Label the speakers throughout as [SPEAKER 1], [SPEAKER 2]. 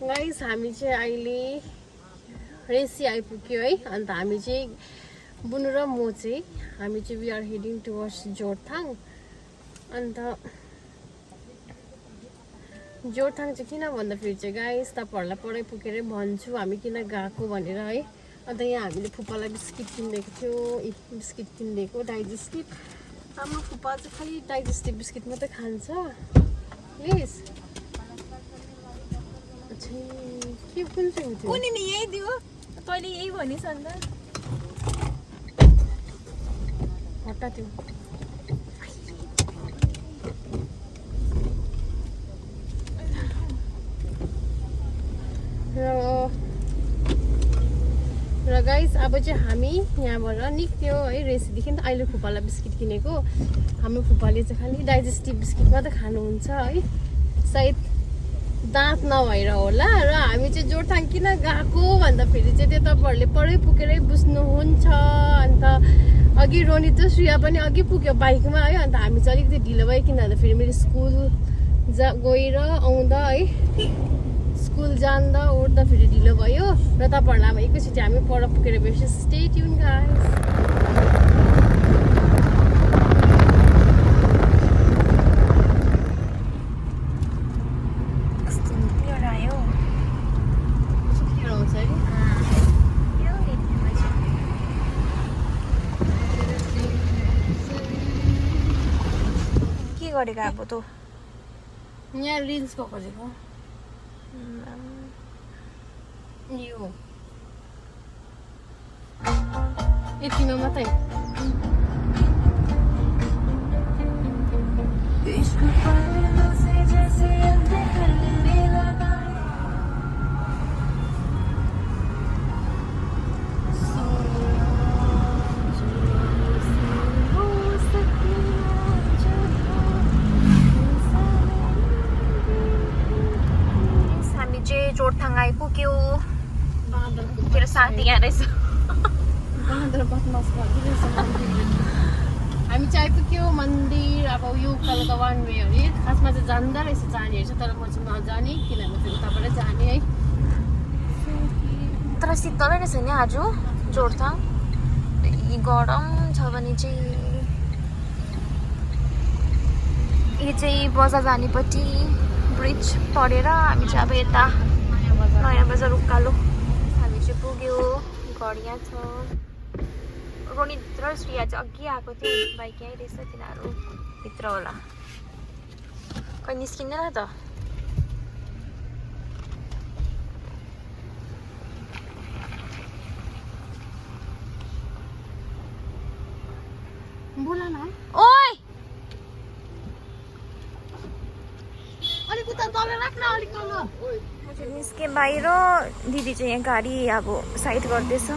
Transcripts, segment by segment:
[SPEAKER 1] Guys हामी चाहिँ अहिले रेसी आइपुग्यो है। अन्त हामी चाहिँ बुनु र म चाहिँ हामी चाहिँ we are heading towards Jorethang. अन्त जोरथाङ चाहिँ किन भन्दाखेरि चाहिँ गाइस तपाईँहरूलाई पढाइ पुगेरै भन्छु हामी किन गएको भनेर है। अन्त यहाँ हामीले फुपालाई बिस्किट किनिदिएको थियो, बिस्किट किनिदिएको डाइजेस्टिभ। हाम्रो फुपा चाहिँ खालि डाइजेस्टिभ बिस्किट मात्रै खान्छ प्लिज। के कुन चाहिँ थियो
[SPEAKER 2] कुनी नि यही दियो तैँले यही भनिस् अन्त
[SPEAKER 1] हट्टा त्यो र गाइस अब चाहिँ हामी यहाँबाट निक्ल्यो है रेसीदेखि अहिले फुपालाई बिस्किट किनेको। हाम्रो फुपाले चाहिँ खालि डाइजेस्टिभ बिस्किट मात्रै खानुहुन्छ है, सायद दाँत नभएर होला। र हामी चाहिँ जोरथाङ किन गएको भन्दाखेरि चाहिँ त्यो तपाईँहरूले पढाइ पुगेरै बुझ्नुहुन्छ। अन्त अघि रोनी त श्रिया पनि अघि पुग्यो बाइकमा है। अन्त हामी चाहिँ अलिकति ढिलो भयो किन भन्दा फेरि मेरो स्कुल गएर आउँदा है, स्कुल जाँदा ओर्दा फेरि ढिलो भयो। र तपाईँहरूलाई अब एकैचोटि हामी पर पुगेर भेट्छ। Stay tune guys.
[SPEAKER 2] गरेको अब त
[SPEAKER 1] यहाँ रिल्सको खोजेको यो यतिमा मात्रै।
[SPEAKER 2] जोरथाङ आइपुग्यो। मेरो साथी यहाँ रहेछ।
[SPEAKER 1] हामी चाहिँ आइपुग्यो मन्दिर। अब यो उकालोको वान वे हो नि, खासमा चाहिँ जाँदा रहेछ जाने रहेछ, तर म चाहिँ नजाने किनभने फेरि उताबाट जाने है।
[SPEAKER 2] तर शीतलै रहेछ नि आज जोरथाङ। गरम छ भने चाहिँ यो चाहिँ बजार जानेपट्टि ब्रिज परेर हामी चाहिँ अब यता नयाँ बजार उकालो हामी चाहिँ पुग्यो। घर यहाँ छ। रोनित र श्रिया चाहिँ अघि आएको थियो, बाइक यहीँ रहेछ, तिनीहरू भित्र होला। खै निस्किँदैन त।
[SPEAKER 1] बोला न
[SPEAKER 2] ओइ
[SPEAKER 1] अलिक उता तल राख्न, अलिक तल।
[SPEAKER 2] निस्के बाहिर। दिदी चाहिँ यहाँ गाडी अब साइड गर्दैछ।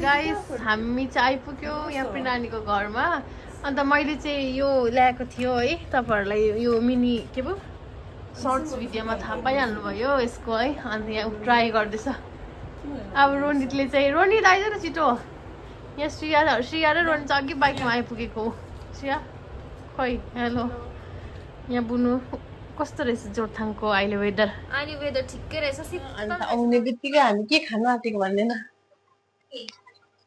[SPEAKER 1] गाइस हामी चाहिँ आइपुग्यो यहाँ प्रिनानीको घरमा। अन्त मैले चाहिँ यो ल्याएको थियो है, तपाईँहरूलाई यो मिनी के पो सर्ट्स भिडियोमा थाहा पाइहाल्नुभयो यसको है। अन्त यहाँ ट्राई गर्दैछ। अब रोनितले चाहिँ रोनित आइज न छिटो। यहाँ श्रिया र रोनित चाहिँ अघि बाइकमा आइपुगेको। श्रिया खै हेलो। यहाँ बुनु कस्तो रहेछ जोरथाङको अहिले वेदर?
[SPEAKER 2] अहिले वेदर ठिकै रहेछ।
[SPEAKER 1] अन्त आउने बित्तिकै हामी के खानु आँटेको भन्दैन,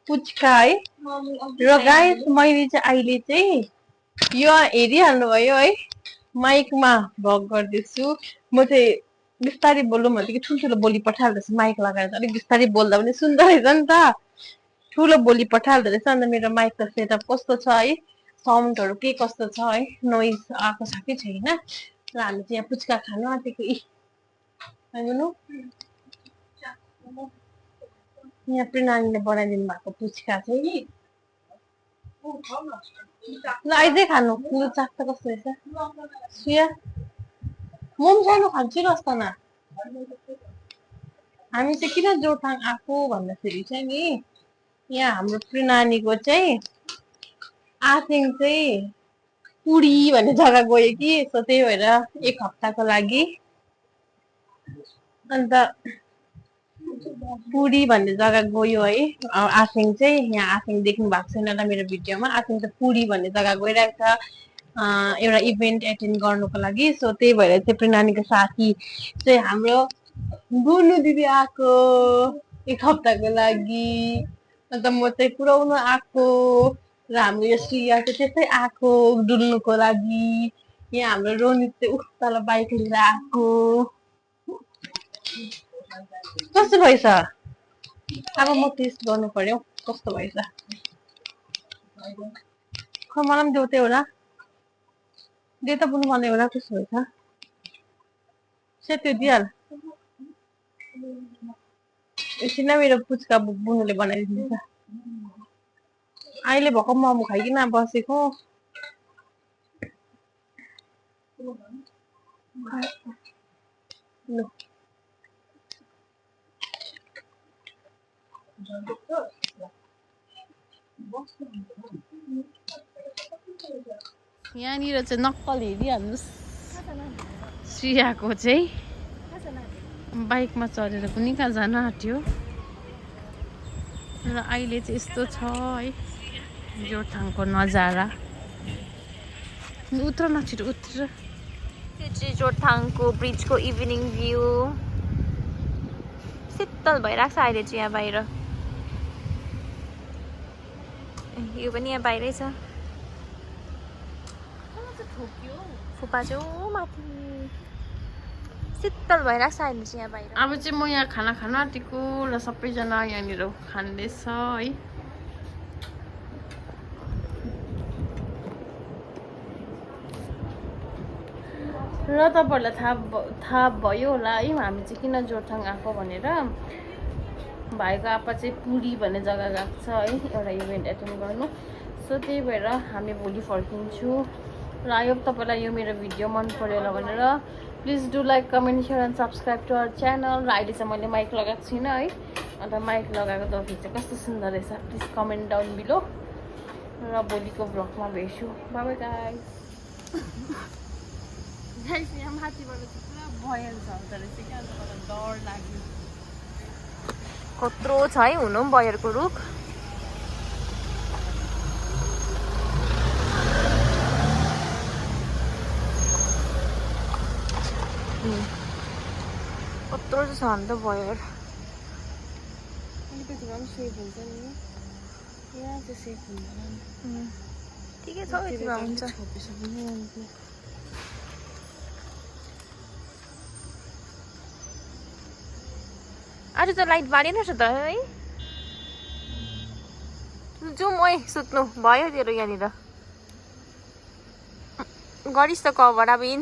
[SPEAKER 1] पुच्का है। र गाइस मैले चाहिँ अहिले चाहिँ यो हेरिहाल्नु भयो है, माइकमा भ्लग गर्दैछु। म चाहिँ बिस्तारै बोल्नु भन्थेँ कि ठुल्ठुलो बोली पठाइहाल्दैछु, माइक लगाएर अलिक बिस्तारै बोल्दा पनि सुन्दर रहेछ नि त, ठुलो बोली पठाइहाल्दो रहेछ। अन्त मेरो माइक त सेटअप कस्तो छ है, साउन्डहरू के कस्तो छ है, नोइज आएको छ कि छैन। र हामी चाहिँ यहाँ पुच्का खानु आँटेको। यहाँ प्रिनानीले बनाइदिनु भएको पुच्का चाहिँ ल आइजै खानु। लु चाख त कस्तो रहेछ सुया। मोम सानो खान्छु रस्ता न। हामी चाहिँ किन जोरथाङ आएको भन्दाखेरि चाहिँ नि, यहाँ हाम्रो प्रिनानीको चाहिँ आसिङ चाहिँ पुरी भन्ने जग्गा गयो कि, सो त्यही भएर 1 हप्ताको लागि। अन्त पुरी भन्ने जग्गा गयो है आसिङ चाहिँ। यहाँ आसिङ देख्नु भएको छैन होला मेरो भिडियोमा। आसिङ चाहिँ पुरी भन्ने जग्गा गइरहेको छ। एउटा इभेन्ट एटेन्ड गर्नुको लागि। सो त्यही भएर चाहिँ प्रेनानीको साथी चाहिँ हाम्रो बुनु दिदी आएको एक हप्ताको लागि, अन्त म चाहिँ पुऱ्याउन आएको र हाम्रो यो श्रिया चाहिँ त्यसै आएको डुल्नुको लागि। यहाँ हाम्रो रोनित चाहिँ उस्तल बाइक लिएर आएको। कस्तो भएछ? अब म टेस्ट गर्नु पर्यो कस्तो भएछ। खै मलाई पनि देऊ त एउटा, दे त बुनु मलाई एउटा, कस्तो भएछ? त्यो दिइहाल। एकछिन मेरो पुच्का बुनुले बनाइदिन्छ। अहिले भर्खर मोमो खाइकन बसेको। ल यहाँनिर चाहिँ नक्कल हेरिहाल्नुहोस्, श्रियाको चाहिँ बाइकमा चढेर पनि कहाँ जान आँट्यो र अहिले चाहिँ यस्तो छ है जोरथाङको नजारा। उत्र न छिटो उत्र।
[SPEAKER 2] यो चाहिँ जोरथाङको ब्रिजको इभिनिङ भ्यू। शीतल भइरहेको छ अहिले चाहिँ यहाँ बाहिर। यो पनि यहाँ बाहिरै छ। फुपा चाहिँ ऊ माथि शीतल भइरहेको छ अहिले चाहिँ यहाँ बाहिर।
[SPEAKER 1] अब चाहिँ म यहाँ खाना खान आँटेको र सबैजना यहाँनिर खाँदैछ है। र तपाईँहरूलाई थाहा भयो होला है हामी चाहिँ किन जोरथाङ आएको भनेर। भाइको आपा चाहिँ पुरी भन्ने जग्गा गएको छ है एउटा इभेन्ट एटेन्ड गर्नु। सो त्यही भएर हामी भोलि फर्किन्छौँ र आई होप तपाईँलाई यो मेरो भिडियो मन पर्यो होला भनेर please do like comment share and subscribe to our channel. र अहिले चाहिँ मैले माइक लगाएको छुइनँ है, अन्त माइक लगाएको तस्बिर चाहिँ कस्तो सुन्दर रहेछ प्लिज कमेन्ट डाउन बिलो। र भोलिको भ्लगमा भेट्छु। Bye bye guys. गाइस यहाँ माथिबाट चाहिँ पुरा भयल छ रहेछ क्या, मलाई डर लाग्यो।
[SPEAKER 2] कत्रो छ है हुनु पनि बयरको रुख। कत्रो चाहिँ छ नि त बयर।
[SPEAKER 1] अलिकति भए पनि सेफ हुन्छ नि, यहाँ चाहिँ सेफ हुँदैन।
[SPEAKER 2] ठिकै छ यतिमा हुन्छ। आज त लाइट बालेन छ त है। जाउँ है सुत्नु भयो तेरो यहाँनिर। गरिस् त कभर अब इन।